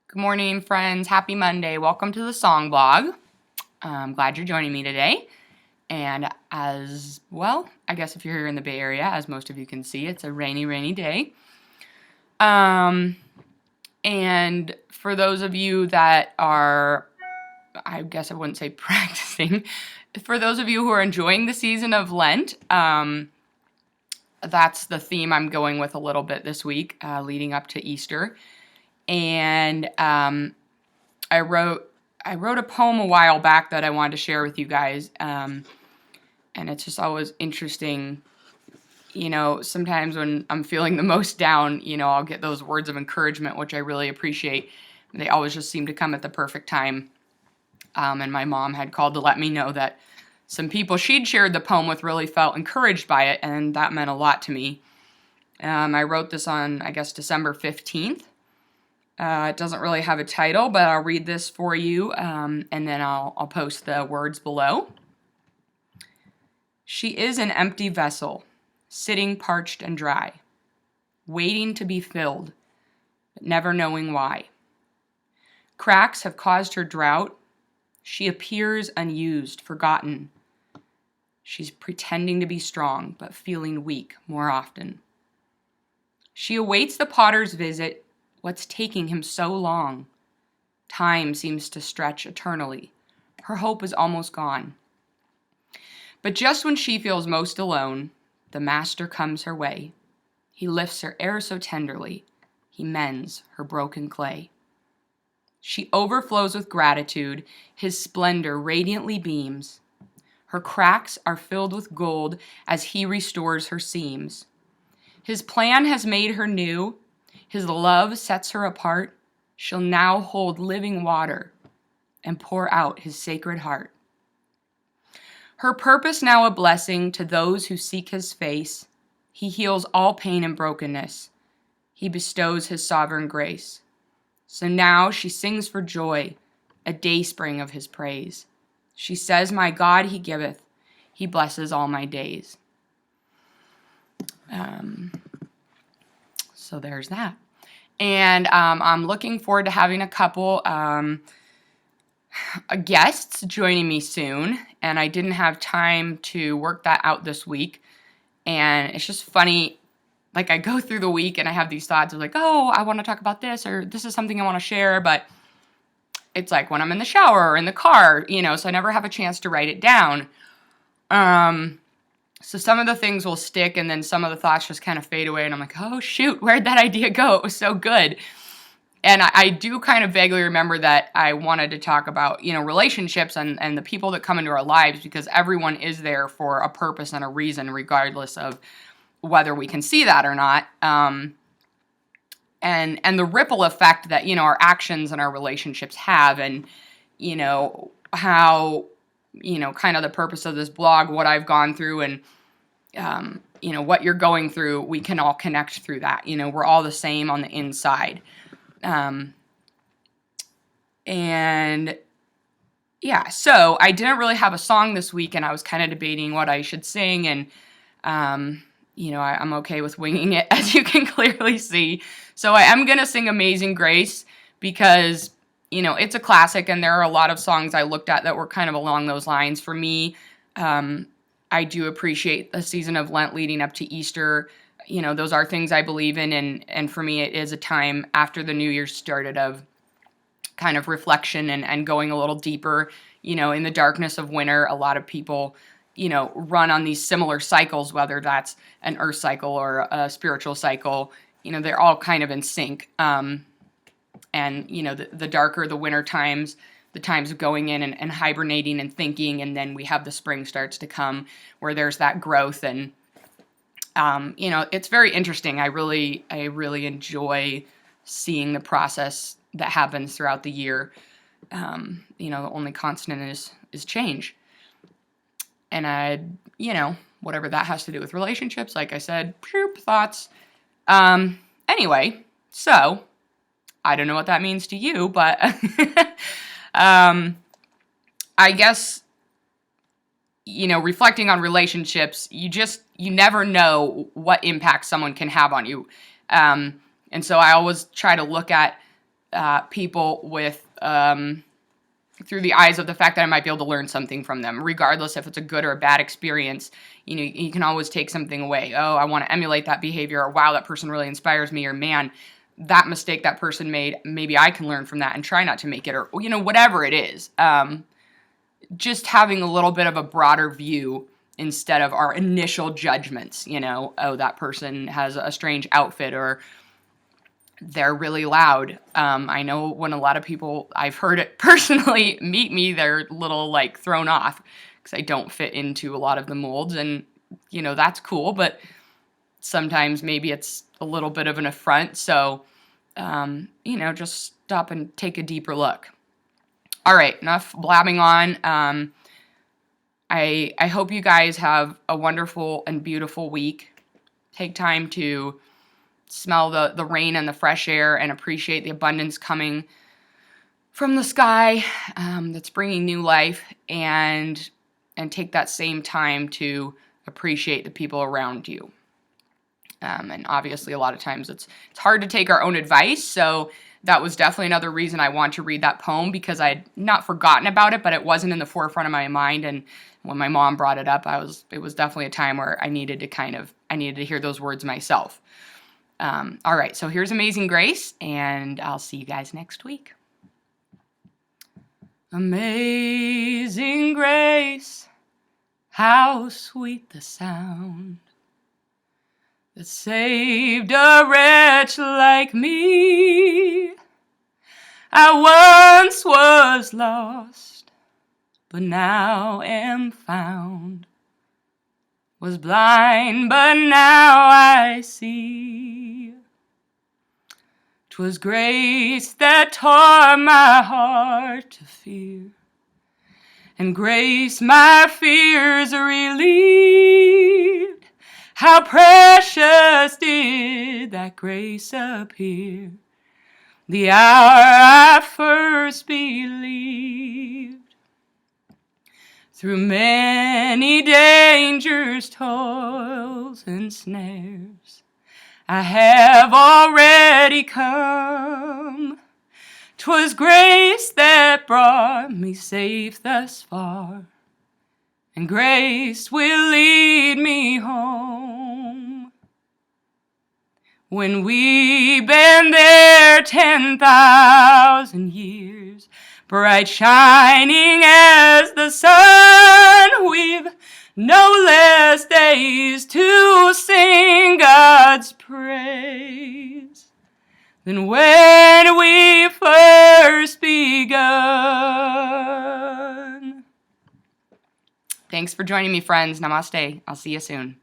Good morning, friends. Happy Monday. Welcome to the Song Blog. I'm glad you're joining me today. And as well, I guess if you're here in the Bay Area, as most of you can see, it's a rainy day. And for those of you that are, I guess I wouldn't say practicing, for those of you who are enjoying the season of Lent, that's the theme I'm going with a little bit this week, leading up to Easter. And I wrote a poem a while back that I wanted to share with you guys, and it's just always interesting. Sometimes when I'm feeling the most down, I'll get those words of encouragement, which I really appreciate. They always just seem to come at the perfect time. And my mom had called to let me know that some people she'd shared the poem with really felt encouraged by it, and that meant a lot to me. I wrote this on, I guess, December 15th. It doesn't really have a title, but I'll read this for you, and then I'll post the words below. She is an empty vessel, sitting parched and dry, waiting to be filled, but never knowing why. Cracks have caused her drought. She appears unused, forgotten. She's pretending to be strong, but feeling weak more often. She awaits the potter's visit. What's taking him so long? Time seems to stretch eternally. Her hope is almost gone. But just when she feels most alone, the master comes her way. He lifts her ever so tenderly. He mends her broken clay. She overflows with gratitude. His splendor radiantly beams. Her cracks are filled with gold as he restores her seams. His plan has made her new. His love sets her apart. She'll now hold living water and pour out his sacred heart. Her purpose now a blessing to those who seek his face. He heals all pain and brokenness. He bestows his sovereign grace. So now she sings for joy, a dayspring of his praise. She says, my God he giveth, he blesses all my days. So there's that. And I'm looking forward to having a couple guests joining me soon. And I didn't have time to work that out this week. And it's just funny, like I go through the week and I have these thoughts of like, oh, I want to talk about this, or this is something I want to share. But it's like when I'm in the shower or in the car, so I never have a chance to write it down. So some of the things will stick, and then some of the thoughts just kind of fade away, and I'm like, oh, shoot, where'd that idea go? It was so good. And I do kind of vaguely remember that I wanted to talk about, relationships and the people that come into our lives, because everyone is there for a purpose and a reason, regardless of whether we can see that or not. And the ripple effect that, our actions and our relationships have, and, how kind of the purpose of this blog, what I've gone through, and, what you're going through, we can all connect through that. We're all the same on the inside. And yeah, so I didn't really have a song this week, and I was kind of debating what I should sing, and, I'm okay with winging it, as you can clearly see. So I am going to sing Amazing Grace because, it's a classic, and there are a lot of songs I looked at that were kind of along those lines. For me, I do appreciate the season of Lent leading up to Easter. Those are things I believe in, and for me, it is a time after the New Year started of kind of reflection and going a little deeper. In the darkness of winter, a lot of people, run on these similar cycles, whether that's an earth cycle or a spiritual cycle. They're all kind of in sync. And, the darker the winter times, the times of going in and hibernating and thinking, and then we have the spring starts to come where there's that growth. And, it's very interesting. I really enjoy seeing the process that happens throughout the year. The only constant is change. And whatever that has to do with relationships, like I said, thoughts. Anyway, so I don't know what that means to you, but I guess, reflecting on relationships, you never know what impact someone can have on you. And so I always try to look at, people with through the eyes of the fact that I might be able to learn something from them, regardless if it's a good or a bad experience. You know, you can always take something away. Oh, I want to emulate that behavior, or wow, that person really inspires me, or man, that mistake that person made, maybe I can learn from that and try not to make it, or, you know, whatever it is. Just having a little bit of a broader view instead of our initial judgments, you know, oh, that person has a strange outfit, or they're really loud. I know when a lot of people, I've heard it personally, meet me, they're a little like thrown off because I don't fit into a lot of the molds, and you know, that's cool, but sometimes maybe it's a little bit of an affront. So, you know, just stop and take a deeper look. All right, enough blabbing on. I hope you guys have a wonderful and beautiful week. Take time to smell the rain and the fresh air and appreciate the abundance coming from the sky that's bringing new life, and take that same time to appreciate the people around you. And obviously a lot of times it's hard to take our own advice, so that was definitely another reason I want to read that poem, because I had not forgotten about it, but it wasn't in the forefront of my mind. And when my mom brought it up, it was definitely a time where I needed to hear those words myself. All right, so here's Amazing Grace, and I'll see you guys next week. Amazing grace, how sweet the sound that saved a wretch like me. I once was lost, but now am found. Was blind, but now I see. 'Twas grace that taught my heart to fear, and grace my fears relieved. How precious did that grace appear the hour I first believed. Through many dangers, toils, and snares, I have already come. 'Twas grace that brought me safe thus far, and grace will lead me home. When we've been there 10,000 years, bright shining as the sun, we've no less days to sing God's praise than when we first begun. Thanks for joining me, friends. Namaste. I'll see you soon.